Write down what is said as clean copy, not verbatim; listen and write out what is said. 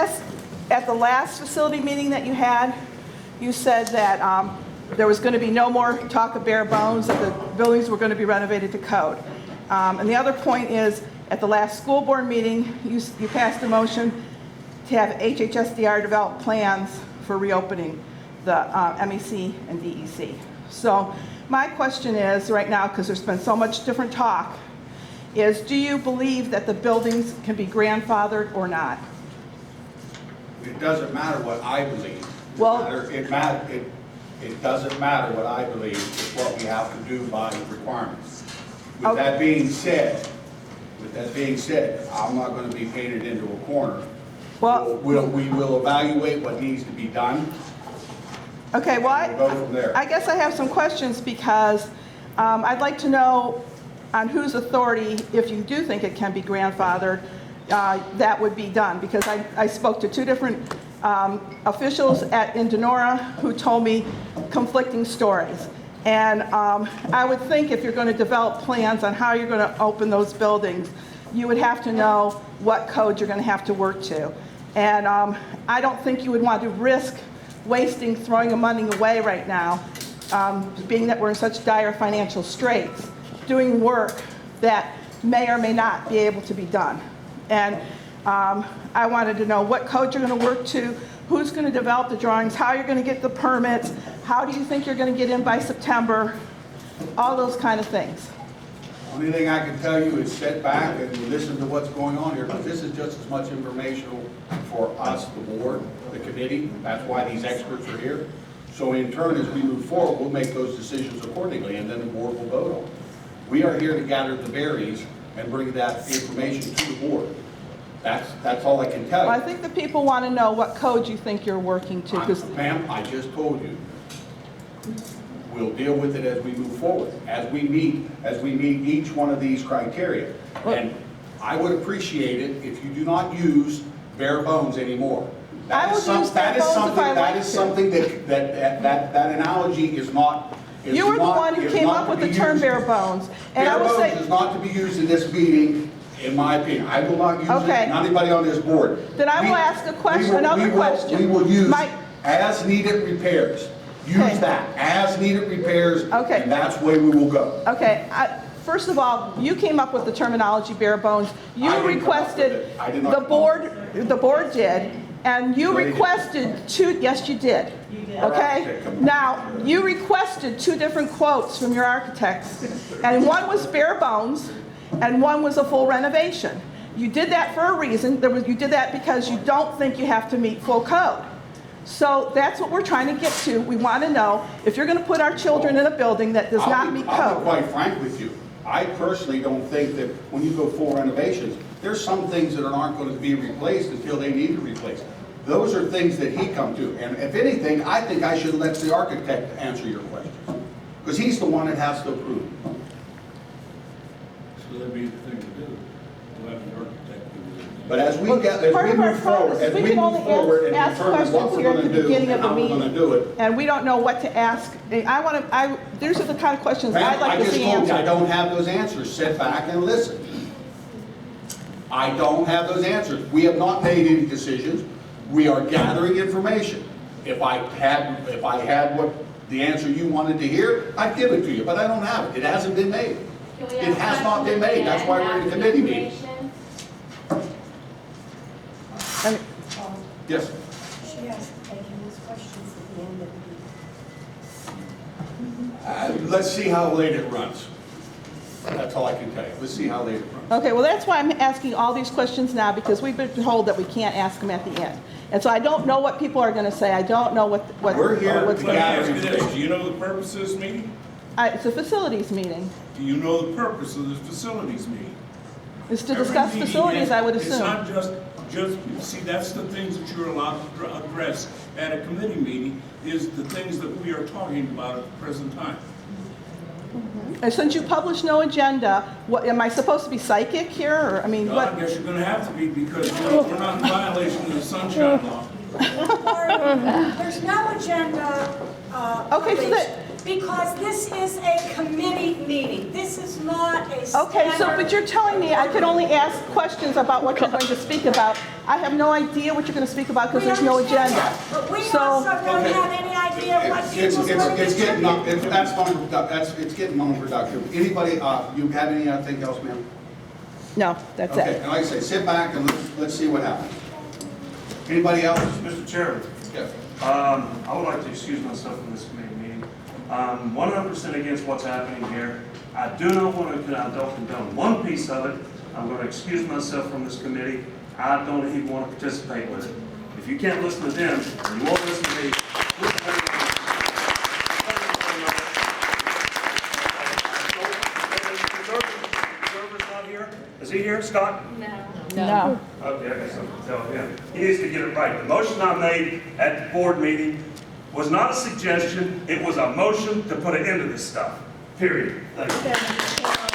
guess at the last facility meeting that you had, you said that there was going to be no more talk of bare bones, that the buildings were going to be renovated to code. And the other point is, at the last school board meeting, you passed a motion to have HHSDR develop plans for reopening the MEC and DEC. So my question is, right now, because there's been so much different talk, is do you believe that the buildings can be grandfathered or not? It doesn't matter what I believe. Well- It doesn't matter what I believe, it's what we have to do by requirements. With Okay. that being said, I'm not going to be painted into a corner. Well- We will evaluate what needs to be done. Okay, well, We'll go from there. I guess I have some questions because I'd like to know on whose authority, if you do think it can be grandfathered, that would be done. Because I spoke to two different officials in Denora who told me conflicting stories. And I would think if you're going to develop plans on how you're going to open those buildings, you would have to know what code you're going to have to work to. And I don't think you would want to risk wasting, throwing the money away right now, being that we're in such dire financial straits, doing work that may or may not be able to be done. And I wanted to know what code you're going to work to, who's going to develop the drawings, how you're going to get the permits, how do you think you're going to get in by September, all those kind of things. Only thing I can tell you is sit back and listen to what's going on here, because this is just as much informational for us, the board, the committee. That's why these experts are here. So in turn, as we move forward, we'll make those decisions accordingly, and then the board will vote on it. We are here to gather the berries and bring that information to the board. That's all I can tell Well, I you. think the people want to know what code you think you're working to, because Ma'am, I just told you. We'll deal with it as we move forward, as we meet each one of these criteria. And I would appreciate it if you do not use bare bones anymore. I would use bare bones if I That like is to. something that analogy is not. is you were the not- one who is came not up to with the be term used. bare bones. And I Bare will bones say, is not to be used in this meeting, in my opinion. I will not use it, Okay. not anybody on this board. Then I will We- ask a question- we will- another we will- question. We will use Mike- as needed repairs. Okay. Use that, as needed repairs. Okay. And that's where we will go. okay, first of all, you came up with the terminology bare bones. You I didn't come up with requested, it. I did not the come up board, the board did, and you No, you didn't. requested two, yes, you did. Okay? Okay, come on. Now, you requested two different quotes from your architects, and one was bare bones, and one was a full renovation. You did that for a reason. You did that because you don't think you have to meet full code. So that's what we're trying to get to. We want to know if you're going to put our children in a building that does not meet I'll be code. quite frank with you. I personally don't think that when you go full renovations, there's some things that aren't going to be replaced until they need to be replaced. Those are things that he come to. And if anything, I think I should let the architect answer your questions. Because he's the one that has to approve. So that'd be the thing to do, to have the architect do it. But as we Well, get, as part we of our move forward, process, as we we can move only forward and ask determine what questions we're here at going the to do beginning and of the how we're going to meeting. do it. And we don't know what to ask. These are the kind of questions I'd Ma'am, like I to just see told you, I answered. don't have those answers. Sit back and listen. I don't have those answers. We have not made any decisions. We are gathering information. If I had what the answer you wanted to hear, I'd give it to you, but I don't have it. It hasn't been made. Can we It ask has not been questions made. That's why we're in a again committee after meeting. information? And Yes. She has taken these questions at the end of the meeting. Let's see how late it runs. That's all I can tell you. Let's see how late it runs. Okay, well, that's why I'm asking all these questions now, because we've been told that we can't ask them at the end. And so I don't know what people are going to say. I don't know what We're here what's to going Let me to ask you this, do you know the purpose of this meeting? It's a facilities meeting. Do you know the purpose of the facilities meeting? It's to Every discuss meeting facilities, has- I would It's assume. not see, that's the things that you're allowed to address at a committee meeting, is the things that we are talking about at the present time. And since you published no agenda, what, am I supposed to be psychic here, or, I mean, Well, what? I guess you're gonna have to be, because we're not in violation of the sunshine law. There's no agenda. Okay, so released. Because this is a committee meeting. This is not a Okay, so, standard. but you're telling me I could only ask questions about what you're going to speak about. I have no idea what you're going to speak about because We there's no understand agenda. that, But we So- also don't Okay. have any idea what It's people's going to it's be getting, doing. that's non-productive, it's getting non-productive. Anybody, you have anything else, ma'am? No, that's Okay, it. and like I say, sit back and let's see what happens. Anybody else? Mr. Chairman, Yes. I would like to excuse myself from this committee meeting. I'm 100% against what's happening here. I do not want to condone one piece of it. I'm going to excuse myself from this committee. I don't even want to participate with it. If you can't listen to them, you won't listen to me. Please pay attention. Conservator's not here? Is he here, Scott? No. Okay, I got something to tell him. He needs to get it right. The motion I made at the board meeting was not a suggestion, it was a motion to put an end to this stuff. Period. Thank you.